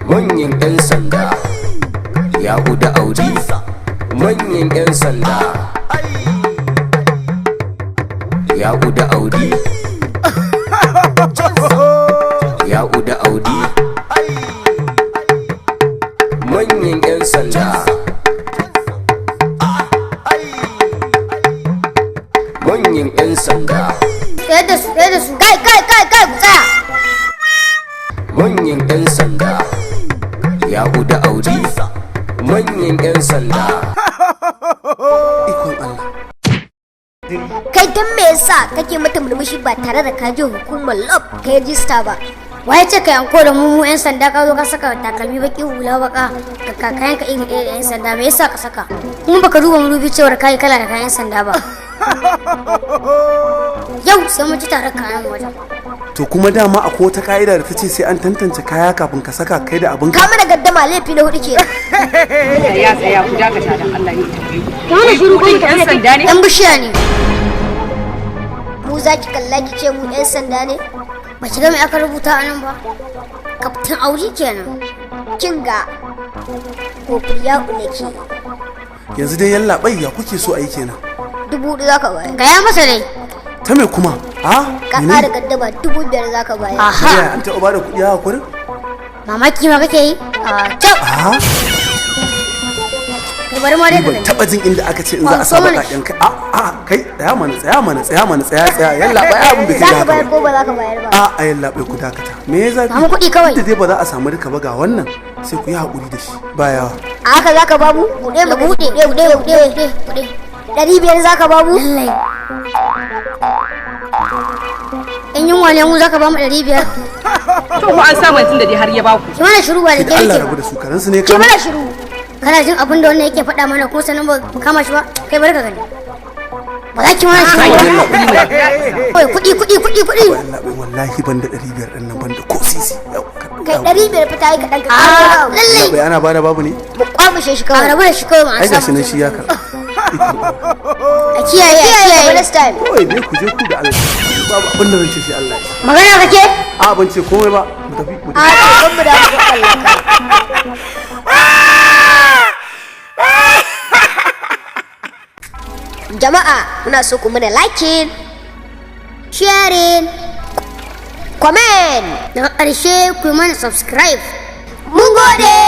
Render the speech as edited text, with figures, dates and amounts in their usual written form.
manyan 'yan sanda ya guda Audi, manyan 'yan sanda ya guda Audi, ya guda Audi, manyan 'yan sanda, manyan 'yan sanda. Tsaye da su, kai ku tsaya. Manyan 'yan sanda ya guda Audi, manyan 'yan sanda. Ikon Allah. Kai dan me yasa kake mata murmushi ba tare da ka je hukumar lob ka rijista ba? Waye ce ka yanko da mu 'yan sanda ka zo ka saka takalmi baki hula baka ka kayan ka irin 'yan sanda, me yasa ka saka? Kuma baka duba madubi cewar kai kala da kayan sanda ba. Yau sai mu ji tare kayan wajen. To kuma dama akwai wata ka'ida da ta ce sai an tantance kaya kafin ka saka kai da abin ka mana gaddama laifi na hudu kenan. Ya tsaya ku dakata dan Allah ne tambaye ku. Kana shiru kai yan sanda ne? Yan bishiya ne. Mu za ki kalla ki ce mu yan sanda ne? Ba ki ga me aka rubuta a nan ba? Kaftin Audi kenan. Kin ga Kofuriya Uneki. yanzu dai yallaɓai ya kuke so a yi kenan? 4,000 za ka bayar. Gaya masa dai. Ta me kuma? Ka ƙara gaddama 5,000 za ka bayar. Aha. An taɓa ba da kuɗi haka kurin? Mamaki ma kake yi? Kyau. Kai bari ma dai ka Ban taɓa jin inda aka ce in za a sa baƙaƙen kai. Kai tsaya mana yallaɓai abin da ke za ka bayar ko ba za ka bayar ba? A yallaɓai ku dakata. Me ya zafi? Ba mu kuɗi kawai. Da dai ba za a samu duka ba ga wannan sai ku yi haƙuri da shi. Ba yawa. A haka za ka babu? Buɗe. 500 za ka babu? Lallai. In yunwa ne mu za ka ba mu 500. To ko an samu tun da dai har ya ba ku. Ki mana shiru ba da ke Allah yake. rabu da su karansu ne Ki kama. mana shiru. Kana jin abin da wannan yake faɗa mana ko sanin ba kama shi ba? Kai bari ka gani. Ba za ki mana shiru ba. Kawai kuɗi. Yallaɓai wallahi ban da 500 ɗin nan ban da ko sisi. Kai 500 fita yi kaɗan ka ƙara. Lallai. Yallaɓai ana bada babu ne? Mu kwamishe shi kawai. Rabu da shi kawai ma an Ai gashi samu. nan shi ya karɓa. A kiyaye. Next time. Kawai dai ku je ku da Allah. Babu abin da zan ce sai Allah. Magana kake? A ban ce komai ba. Mu tafi. A to mu da ku Allah ka. Jama'a muna so ku mana liking, sharing, comment, daga ƙarshe ku mana subscribe. Mun gode!